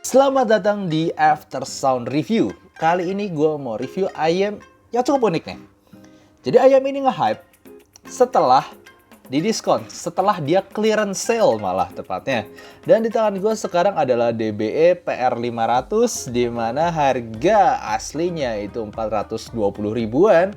Selamat datang di After Sound Review. Kali ini gue mau review ayam yang cukup unik nih. Jadi ayam ini nge-hype setelah didiskon, setelah dia clearance sale malah tepatnya. Dan di tangan gue sekarang adalah DBE PR500, di mana harga aslinya itu 420 ribuan.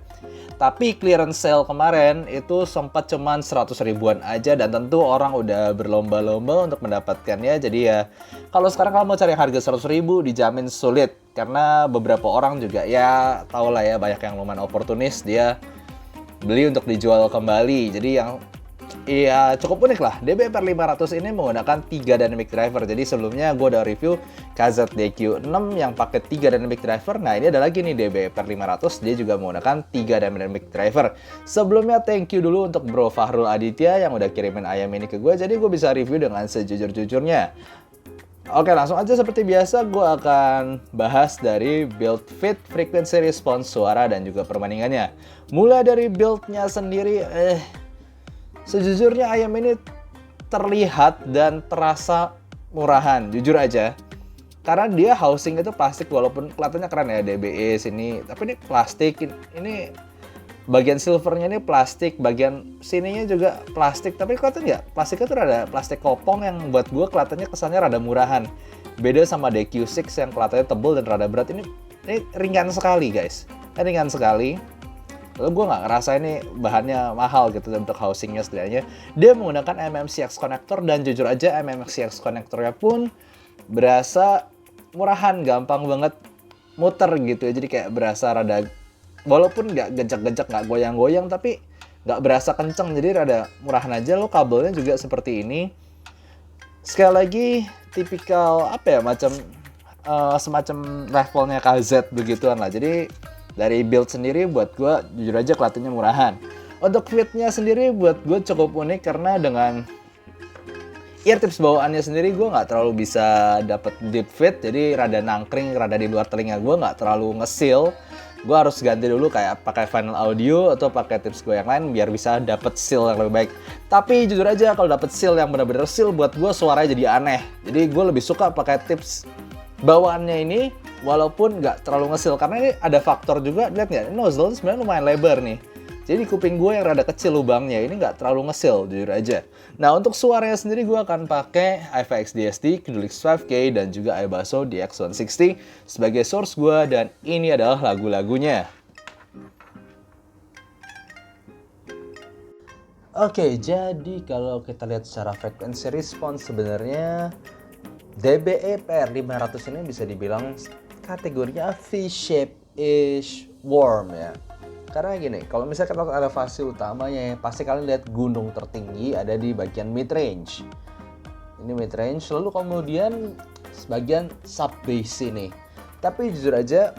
Tapi clearance sale kemarin itu sempat cuman 100 ribuan aja, dan tentu orang udah berlomba-lomba untuk mendapatkannya. Jadi ya kalau sekarang kamu mau cari harga 100 ribu dijamin sulit, karena beberapa orang juga ya tau lah ya, banyak yang lumayan oportunis, dia beli untuk dijual kembali. Jadi yang iya cukup unik lah. DBE PR500 ini menggunakan 3 dynamic driver. Jadi sebelumnya gue udah review KZDQ6 yang pakai 3 dynamic driver. Nah ini ada lagi nih DBE PR500, dia juga menggunakan 3 dynamic driver. Sebelumnya thank you dulu untuk Bro Fahrul Aditya yang udah kirimin ayam ini ke gue, jadi gue bisa review dengan sejujur-jujurnya. Oke, langsung aja seperti biasa gue akan bahas dari build fit, frequency response, suara, dan juga perbandingannya. Mulai dari buildnya sendiri, sejujurnya ayam ini terlihat dan terasa murahan, jujur aja. Karena dia housing itu plastik, walaupun kelihatannya keren ya DBE sini, tapi ini plastik. Ini bagian silvernya ini plastik, bagian sininya juga plastik, tapi kelihatan nggak? Plastiknya tuh ada plastik kopong yang buat gue kelihatannya kesannya rada murahan. Beda sama DQ6 yang kelihatannya tebel dan rada berat. Ini ringan sekali guys, ringan sekali. Lalu gue nggak ngerasa ini bahannya mahal gitu untuk housingnya setidaknya. Dia menggunakan MMCX connector, dan jujur aja MMCX connectornya pun berasa murahan, gampang banget muter gitu ya. Jadi kayak berasa rada, walaupun nggak gejak-gejak, nggak goyang-goyang, tapi nggak berasa kenceng, jadi rada murahan aja. Lo kabelnya juga seperti ini. Sekali lagi tipikal apa ya, macam semacam levelnya KZ begituan lah. Jadi dari build sendiri buat gue jujur aja kelihatannya murahan. Untuk fitnya sendiri buat gue cukup unik, karena dengan ear tips bawaannya sendiri gue nggak terlalu bisa dapet deep fit, jadi rada nangkring, rada di luar telinga gue, nggak terlalu nge-seal. Gue harus ganti dulu kayak pakai final audio atau pakai tips gue yang lain biar bisa dapet seal yang lebih baik. Tapi jujur aja kalau dapet seal yang benar-benar seal, buat gue suaranya jadi aneh. Jadi gue lebih suka pakai tips bawaannya ini walaupun nggak terlalu ngesil, karena ini ada faktor juga, lihat nggak, nozzle sebenarnya lumayan lebar nih. Jadi kuping gue yang rada kecil lubangnya, ini nggak terlalu ngesil jujur aja. Nah untuk suaranya sendiri gue akan pakai IVX DSD, Kidulix 5K, dan juga iBasso DX160 sebagai source gue, dan ini adalah lagu-lagunya. Oke, jadi kalau kita lihat secara frequency response, sebenarnya DBE PR500 ini bisa dibilang kategorinya V-shape-ish warm ya. Karena gini, kalau misalnya kita ada fase utamanya, pasti kalian lihat gunung tertinggi ada di bagian mid-range. Ini mid-range, lalu kemudian sebagian sub-bass ini. Tapi jujur aja,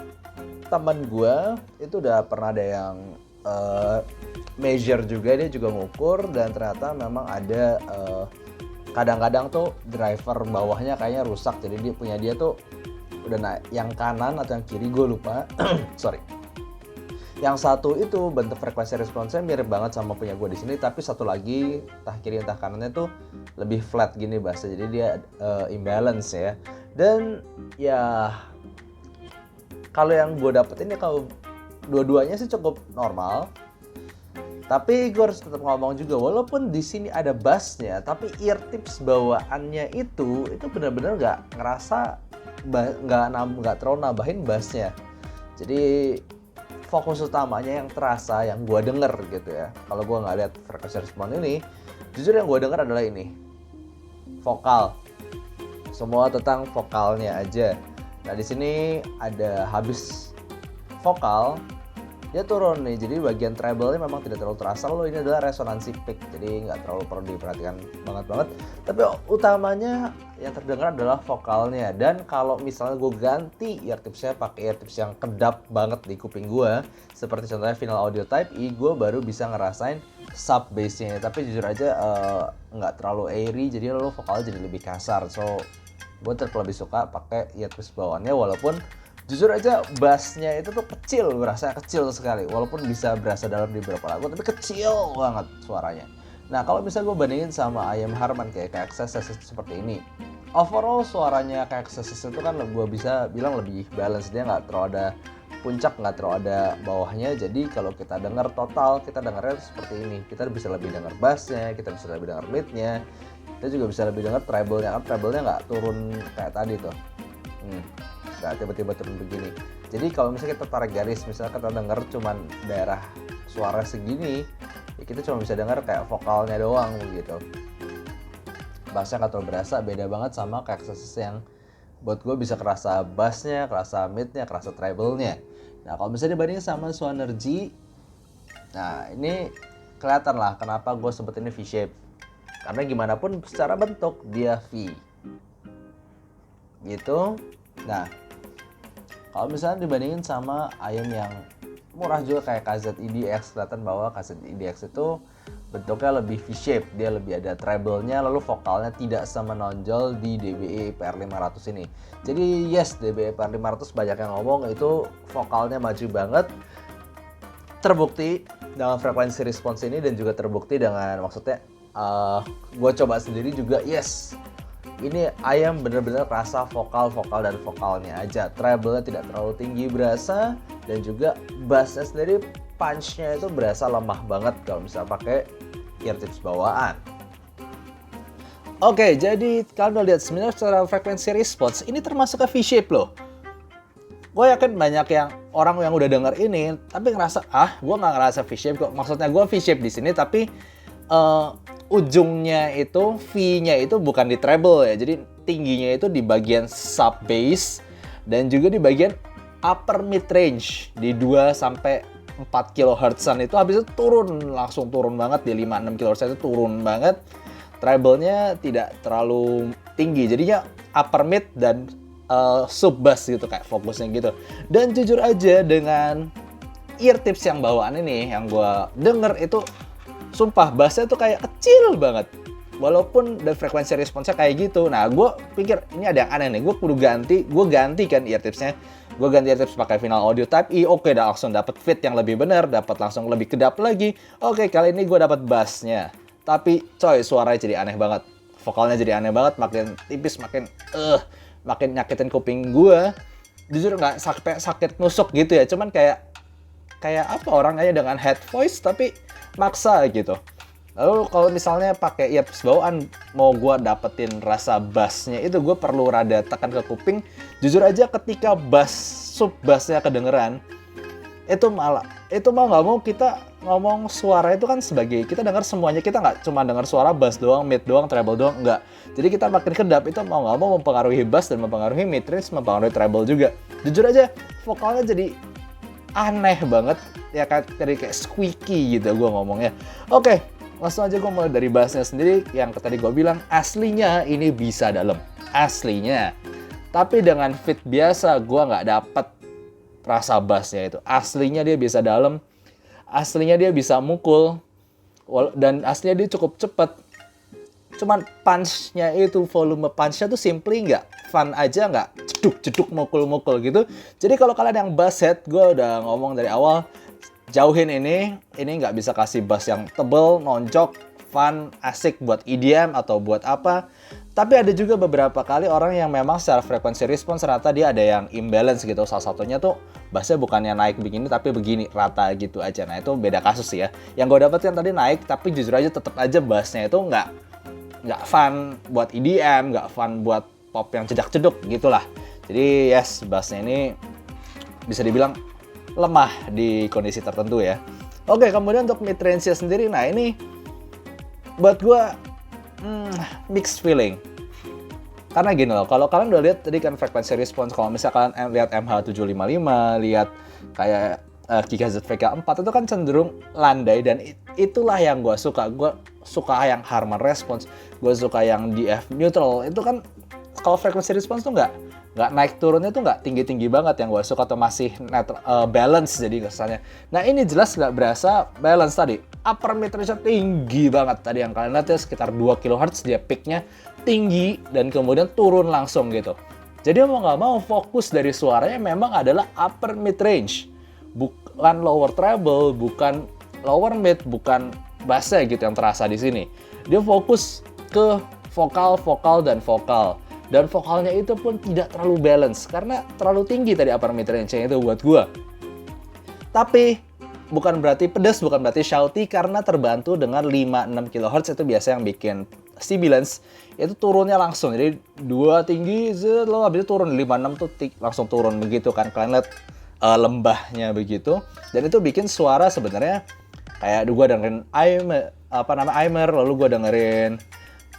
teman gue itu udah pernah ada yang measure juga, dia juga ngukur, dan ternyata memang ada kadang-kadang tuh driver bawahnya kayaknya rusak, jadi dia tuh udah naik yang kanan atau yang kiri gue lupa. Sorry. Yang satu itu bentuk frekuensi responsnya mirip banget sama punya gue di sini, tapi satu lagi entah kiri entah kanannya tuh lebih flat gini bahasa, jadi dia imbalance ya. Dan ya kalau yang gue dapet ini, kalau dua-duanya sih cukup normal. Tapi gue harus tetap ngomong juga, walaupun di sini ada bassnya, tapi ear tips bawaannya itu benar-benar nggak ngerasa, nggak terlalu nambahin bassnya. Jadi fokus utamanya yang terasa, yang gue denger gitu ya. Kalau gue nggak lihat frekuensi respon ini, jujur yang gue denger adalah ini, vokal. Semua tentang vokalnya aja. Nah di sini ada habis vokal, dia turun nih, jadi bagian treble-nya memang tidak terlalu terasa. Lalu ini adalah resonansi peak, jadi nggak terlalu perlu diperhatikan banget. Tapi utamanya yang terdengar adalah vokalnya. Dan kalau misalnya gue ganti ear tipsnya pakai ear tips yang kedap banget di kuping gue, seperti contohnya Final Audio Type E, gue baru bisa ngerasain sub bass-nya. Tapi jujur aja nggak terlalu airy, jadi lalu vokalnya jadi lebih kasar. So gue tetap lebih suka pakai ear tips bawaannya, walaupun jujur aja bassnya itu tuh kecil, berasa kecil sekali. Walaupun bisa berasa dalam di beberapa lagu, tapi kecil banget suaranya. Nah kalau misalnya gue bandingin sama ayam Harman kayak Access seperti ini, overall suaranya kayak Accesses itu kan gue bisa bilang lebih balance, dia nggak terlalu ada puncak, nggak terlalu ada bawahnya. Jadi kalau kita dengar total, kita dengarnya seperti ini. Kita bisa lebih dengar bassnya, kita bisa lebih dengar midnya, kita juga bisa lebih dengar treble-nya. Kan treble-nya nggak turun kayak tadi tuh, nggak tiba-tiba turun begini. Jadi kalau misalnya kita tarik garis, misalnya kita dengar cuman daerah suara segini, ya kita cuma bisa dengar kayak vokalnya doang gitu. Bassnya nggak terlalu berasa, beda banget sama kayak Accesses yang buat gue bisa kerasa bassnya, kerasa midnya, kerasa treble-nya. Nah kalau misalnya dibandingin sama Swanergy, nah ini kelihatan lah kenapa gue sebut ini V-shape. Karena gimana pun secara bentuk dia V gitu. Nah kalau misalnya dibandingin sama ayam yang murah juga kayak KZ-EDX, kelihatan bahwa KZ-EDX itu bentuknya lebih V-shape, dia lebih ada treble-nya, lalu vokalnya tidak semenonjol di DBE PR500 ini. Jadi yes, DBE PR500 banyak yang ngomong itu vokalnya maju banget, terbukti dengan frekuensi respons ini, dan juga terbukti dengan, maksudnya gue coba sendiri juga, yes, ini ayam bener-bener rasa vokal dan vokalnya aja. Treble-nya tidak terlalu tinggi berasa, dan juga bass-nya sendiri punch-nya itu berasa lemah banget kalau misalnya pakai eartips bawaan. Oke, jadi kalian udah lihat sebenarnya secara frekuensi response ini termasuk ke V-shape loh. Gue yakin banyak yang orang yang udah denger ini tapi ngerasa, gue nggak ngerasa V-shape kok. Maksudnya gue V-shape di sini, tapi ujungnya itu V-nya itu bukan di treble ya. Jadi tingginya itu di bagian sub bass dan juga di bagian upper mid range di 2 sampai 4 kHz-an itu, habis itu langsung turun banget di 5-6 kHz itu turun banget. Treble-nya tidak terlalu tinggi, jadinya upper mid dan sub bass gitu kayak fokusnya gitu. Dan jujur aja dengan eartips yang bawaan ini yang gue denger itu sumpah bassnya tuh kayak kecil banget. Walaupun dan frekuensi responsnya kayak gitu. Nah, gue pikir ini ada yang aneh nih. Gue ganti kan eartipsnya. Gue ganti eartips pakai Final Audio Type E. Oke, dah langsung dapat fit yang lebih benar, dapat langsung lebih kedap lagi. Oke, kali ini gue dapat bassnya. Tapi coy, suaranya jadi aneh banget. Vokalnya jadi aneh banget, makin tipis, makin nyakitin kuping gue. Jujur nggak sampai sakit nusuk gitu ya. Cuman kayak apa orang aja dengan head voice tapi maksa gitu. Lalu kalau misalnya pakai earpiece bawaan, mau gue dapetin rasa bassnya itu gue perlu rada tekan ke kuping. Jujur aja ketika sub bassnya kedengeran, itu mau nggak mau kita ngomong suara itu kan sebagai kita dengar semuanya, kita nggak cuma dengar suara bass doang, mid doang, treble doang, enggak. Jadi kita makin kedap itu mau nggak mau mempengaruhi bass dan mempengaruhi mid range, mempengaruhi treble juga. Jujur aja vokalnya jadi aneh banget ya, kayak squeaky gitu gue ngomongnya. Oke. Langsung aja gue mulai dari bassnya sendiri. Yang tadi gue bilang aslinya ini bisa dalam, aslinya. Tapi dengan fit biasa gue nggak dapet rasa bassnya itu. Aslinya dia bisa dalam, aslinya dia bisa mukul, dan aslinya dia cukup cepet. Cuman punch-nya itu, volume punch-nya tuh simply nggak fun aja, nggak ceduk mukul gitu. Jadi kalau kalian yang bass head, gue udah ngomong dari awal, jauhin ini nggak bisa kasih bass yang tebel, nonjok, fun, asik buat EDM atau buat apa. Tapi ada juga beberapa kali orang yang memang secara frekuensi respons ternyata dia ada yang imbalance gitu. Salah satunya tuh bassnya bukannya naik begini tapi begini, rata gitu aja. Nah itu beda kasus ya. Yang gue dapetin tadi naik tapi jujur aja tetap aja bassnya itu nggak fun buat EDM, nggak fun buat pop yang cedak-ceduk gitulah. Jadi yes, bassnya ini bisa dibilang lemah di kondisi tertentu ya. Oke, kemudian untuk mid range-nya sendiri, nah ini buat gue mixed feeling. Karena gini loh, kalau kalian udah lihat tadi kan frekuensi respons, kalau misalkan kalian lihat MH755, lihat kayak Giga ZVK4 itu kan cenderung landai, dan itulah yang gue suka. Gue suka yang Harman response, gue suka yang DF neutral. Itu kan kalau frekuensi respons tuh nggak naik turunnya tuh nggak tinggi banget, yang gue suka tuh masih balance jadi kesannya. Nah ini jelas nggak berasa balance tadi. Upper mid range tinggi banget tadi yang kalian lihat ya, sekitar 2 kHz dia peaknya tinggi dan kemudian turun langsung gitu. Jadi mau nggak mau fokus dari suaranya memang adalah upper mid range, bukan lower treble, bukan lower mid, bukan bassnya gitu yang terasa di sini. Dia fokus ke vokal dan vokal. Dan vokalnya itu pun tidak terlalu balance karena terlalu tinggi tadi upper mid range-nya itu buat gue. Tapi bukan berarti pedas, bukan berarti shouty karena terbantu dengan 5-6 kHz itu biasa yang bikin sibilance itu turunnya langsung. Jadi 2 tinggi, lo habis itu turun 5-6 tuh langsung turun begitu kan. Kalian lihat lembahnya begitu. Dan itu bikin suara sebenarnya kayak gue dengerin Aimer, lalu gue dengerin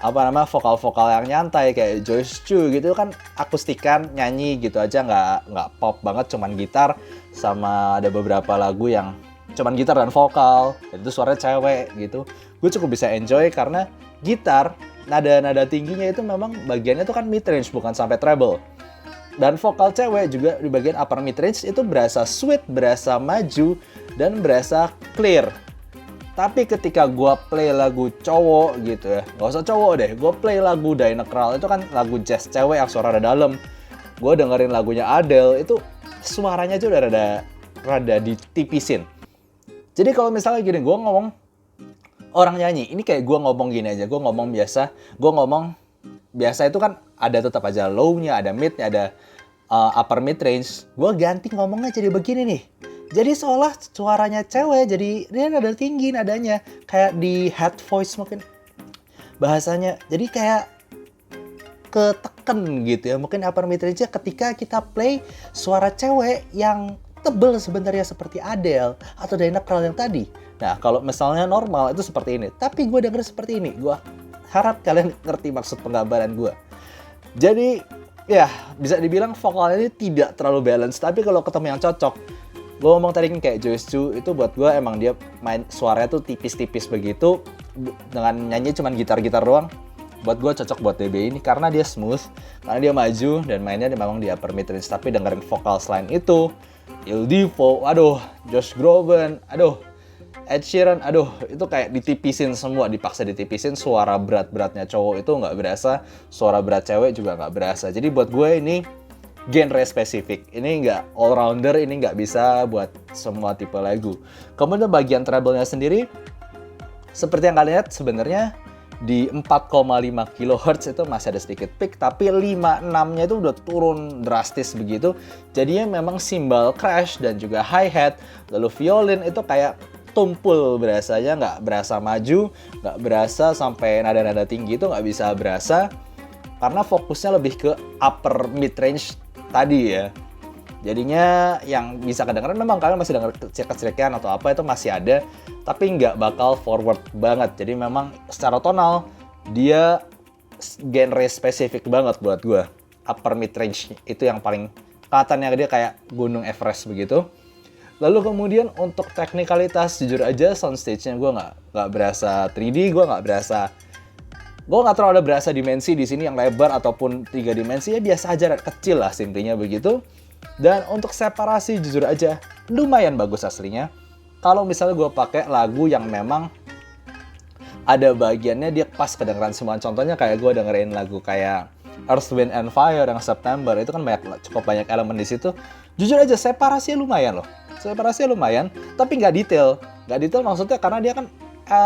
vokal-vokal yang nyantai kayak Joyce Chu gitu kan, akustikan nyanyi gitu aja, nggak pop banget, cuman gitar sama ada beberapa lagu yang cuman gitar dan vokal dan itu suaranya cewek gitu. Gue cukup bisa enjoy karena gitar nada-nada tingginya itu memang bagiannya itu kan mid range bukan sampai treble. Dan vokal cewek juga di bagian upper mid range itu berasa sweet, berasa maju dan berasa clear. Tapi ketika gue play lagu cowok gitu ya, nggak usah cowok deh, gue play lagu Diana Krall, itu kan lagu jazz cewek yang suara rada dalam. Gue dengerin lagunya Adele, itu suaranya tuh udah rada ditipisin. Jadi kalau misalnya gini, gue ngomong orang nyanyi, ini kayak gue ngomong gini aja, gue ngomong biasa itu kan ada tetap aja low-nya, ada mid-nya, ada upper mid range. Gue ganti ngomongnya jadi begini nih. Jadi seolah suaranya cewek, jadi dia nada tinggi nadanya. Kayak di head voice mungkin bahasanya. Jadi kayak keteken gitu ya. Mungkin upper mid range ketika kita play suara cewek yang tebel sebenarnya seperti Adele atau Diana Krall yang tadi. Nah kalau misalnya normal itu seperti ini. Tapi gue denger seperti ini. Gue harap kalian ngerti maksud penggambaran gue. Jadi ya bisa dibilang vokalnya ini tidak terlalu balance. Tapi kalau ketemu yang cocok, gue ngomong tadi kan kayak Joyce Chu itu buat gue emang dia main suaranya tuh tipis-tipis begitu dengan nyanyi cuman gitar-gitar doang. Buat gue cocok buat DB ini karena dia smooth, karena dia maju dan mainnya memang di upper mid range. Tapi dengerin vokal selain itu, Il Divo, aduh, Josh Groban, aduh, Ed Sheeran, aduh, itu kayak ditipisin semua, dipaksa ditipisin. Suara berat-beratnya cowok itu nggak berasa, suara berat cewek juga nggak berasa. Jadi buat gue ini genre spesifik, ini nggak all rounder, ini nggak bisa buat semua tipe lagu. Kemudian bagian treble-nya sendiri, seperti yang kalian lihat sebenarnya di 4,5 kHz itu masih ada sedikit peak, tapi 5-6-nya itu udah turun drastis begitu. Jadinya memang cymbal crash dan juga hi-hat, lalu violin itu kayak tumpul berasanya, nggak berasa maju, nggak berasa sampai nada-nada tinggi itu nggak bisa berasa. Karena fokusnya lebih ke upper mid range tadi ya. Jadinya yang bisa kedengeran memang kalian masih denger cek-cekan atau apa itu masih ada, tapi nggak bakal forward banget. Jadi memang secara tonal dia genre spesifik banget buat gue. Upper mid range itu yang paling kelihatannya dia kayak gunung Everest begitu. Lalu kemudian untuk teknikalitas, jujur aja soundstage-nya gue nggak berasa 3D, gue nggak terlalu ada berasa dimensi di sini yang lebar ataupun 3 dimensi, ya biasa aja, kecil lah intinya begitu. Dan untuk separasi jujur aja lumayan bagus aslinya. Kalau misalnya gue pakai lagu yang memang ada bagiannya dia pas kedengeran semua. Contohnya kayak gue dengerin lagu kayak Earth, Wind and Fire yang September, itu kan cukup banyak elemen di situ. Jujur aja separasinya lumayan loh. Separasinya lumayan, tapi nggak detail. Nggak detail maksudnya karena dia kan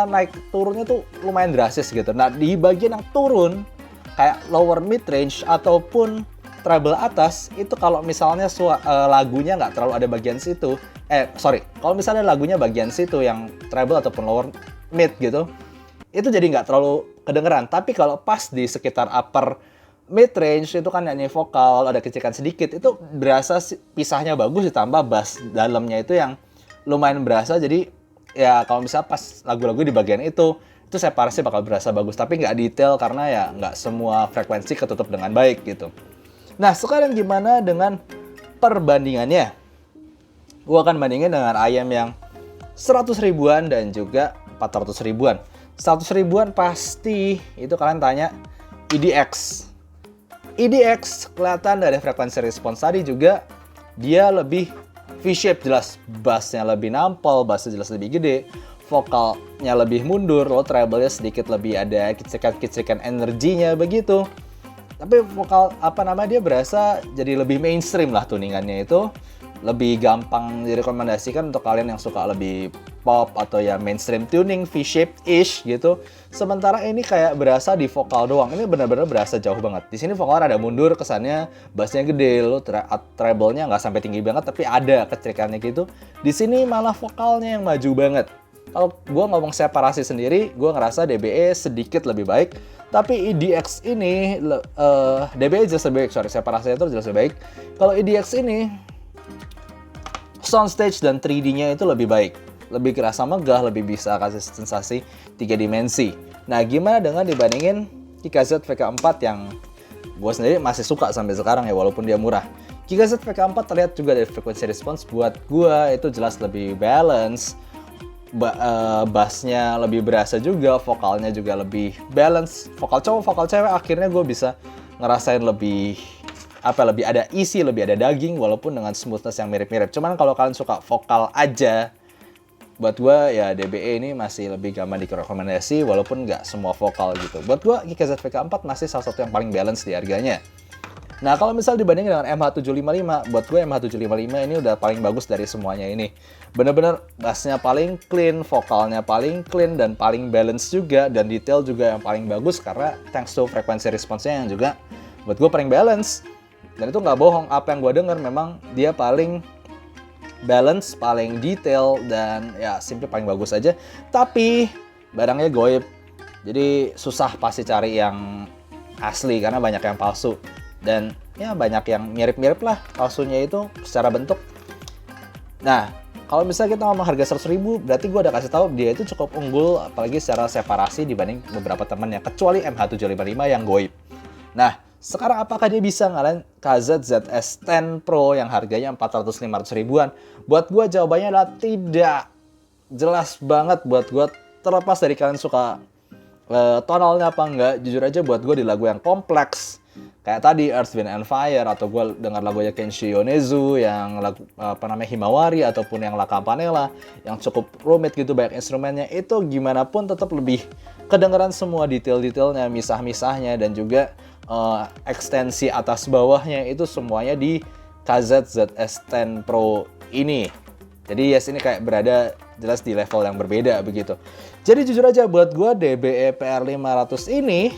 naik turunnya tuh lumayan drastis gitu. Nah di bagian yang turun kayak lower mid range ataupun treble atas itu kalau misalnya lagunya nggak terlalu ada bagian situ, kalau misalnya lagunya bagian situ yang treble ataupun lower mid gitu, itu jadi nggak terlalu kedengeran. Tapi kalau pas di sekitar upper mid range itu kan nyanyi vokal ada kecikan sedikit, itu berasa pisahnya bagus, ditambah bass dalamnya itu yang lumayan berasa. Jadi ya kalau misalnya pas lagu-lagu di bagian itu separasi bakal berasa bagus, tapi nggak detail karena ya nggak semua frekuensi ketutup dengan baik gitu. Nah sekarang gimana dengan perbandingannya? Gue akan bandingin dengan IM yang 100 ribuan dan juga 400 ribuan. 100 ribuan pasti itu kalian tanya EDX. EDX kelihatan dari frekuensi respons tadi juga dia lebih V-shape, jelas bassnya lebih nampol, bassnya jelas lebih gede, vokalnya lebih mundur, lo treble-nya sedikit lebih ada kicikan-kicikan energinya begitu. Tapi vokal dia berasa jadi lebih mainstream lah tuningannya itu. lebih gampang direkomendasikan untuk kalian yang suka lebih pop atau ya mainstream tuning V-shaped-ish gitu. Sementara ini kayak berasa di vokal doang. Ini benar-benar berasa jauh banget. Di sini vokal ada mundur kesannya, bassnya gede, lo treble-nya nggak sampai tinggi banget tapi ada ketrikannya gitu. Di sini malah vokalnya yang maju banget. Kalau gue ngomong separasi sendiri, gue ngerasa DBE sedikit lebih baik. Tapi EDX ini, DBE jelas lebih baik, separasinya itu jelas lebih baik. Kalau EDX ini, soundstage dan 3D-nya itu lebih baik. Lebih kerasa megah, lebih bisa kasih sensasi 3 dimensi. Nah, gimana dengan dibandingin KZ VK4 yang gue sendiri masih suka sampai sekarang ya, walaupun dia murah. KZ VK4 terlihat juga dari frequency response buat gue itu jelas lebih balance. Bassnya lebih berasa juga, vokalnya juga lebih balance. Vokal cowok, vokal cewek, akhirnya gue bisa ngerasain lebih lebih ada isi, lebih ada daging, walaupun dengan smoothness yang mirip-mirip. Cuman kalau kalian suka vokal aja, buat gue ya DBE ini masih lebih gampang direkomendasi, walaupun nggak semua vokal gitu. Buat gue KZ VK4 masih salah satu yang paling balance di harganya. Nah, kalau misal dibandingin dengan MH755, buat gue MH755 ini udah paling bagus dari semuanya ini. Bener-bener bassnya paling clean, vokalnya paling clean, dan paling balance juga, dan detail juga yang paling bagus karena thanks to frekuensi response-nya yang juga buat gue paling balance. Dan itu nggak bohong, apa yang gue denger memang dia paling balance, paling detail, dan ya simply paling bagus aja. Tapi barangnya goib, jadi susah pasti cari yang asli karena banyak yang palsu. Dan ya banyak yang mirip-mirip lah palsunya itu secara bentuk. Nah, kalau misalnya kita ngomong harga 100.000, berarti gue udah kasih tahu dia itu cukup unggul, apalagi secara separasi dibanding beberapa temennya, kecuali MH755 yang goib. Nah, sekarang apakah dia bisa ngalahin KZ ZS10 Pro yang harganya 400-500 ribuan? Buat gue jawabannya adalah tidak. Jelas banget buat gue, terlepas dari kalian suka tonalnya apa enggak, jujur aja buat gue di lagu yang kompleks kayak tadi Earth, Wind and Fire, atau gue dengar lagunya Kenshi Yonezu yang lagu Himawari, ataupun yang La Campanella yang cukup rumit gitu, banyak instrumennya, itu gimana pun tetap lebih kedengeran semua detail-detailnya, misah-misahnya, dan juga ekstensi atas bawahnya itu semuanya di KZ ZS10 Pro ini. Jadi yes, ini kayak berada jelas di level yang berbeda begitu. Jadi jujur aja buat gue DBE PR500 ini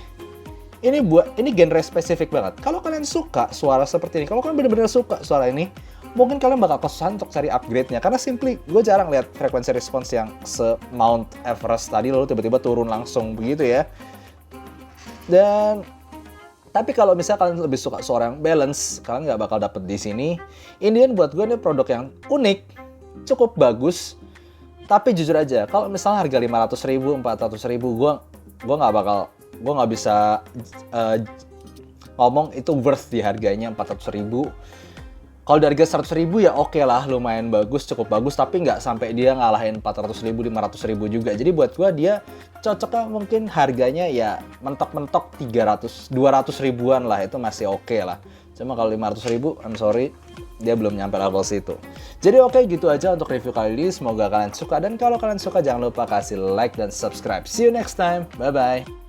genre spesifik banget. Kalau kalian suka suara seperti ini, kalau kalian benar-benar suka suara ini, mungkin kalian bakal kesusahan untuk cari upgrade-nya. Karena simply gue jarang lihat frekuensi response yang se-Mount Everest tadi lalu tiba-tiba turun langsung begitu ya. Tapi kalau misalnya kalian lebih suka suara yang balance, kalian nggak bakal dapet di sini. Indian buat gue ini produk yang unik, cukup bagus. Tapi jujur aja, kalau misalnya harga 500.000, 400.000, gue nggak bisa ngomong itu worth di harganya 400.000. Kalau dari harga 100.000 ya oke lah, lumayan bagus, cukup bagus, tapi nggak sampai dia ngalahin 400.000, 500.000 juga. Jadi buat gua dia cocoknya mungkin harganya ya mentok-mentok 200 ribuan lah, itu masih oke lah. Cuma kalau 500.000, I'm sorry, dia belum nyampe level situ. Jadi oke, gitu aja untuk review kali ini. Semoga kalian suka, dan kalau kalian suka jangan lupa kasih like dan subscribe. See you next time, bye-bye.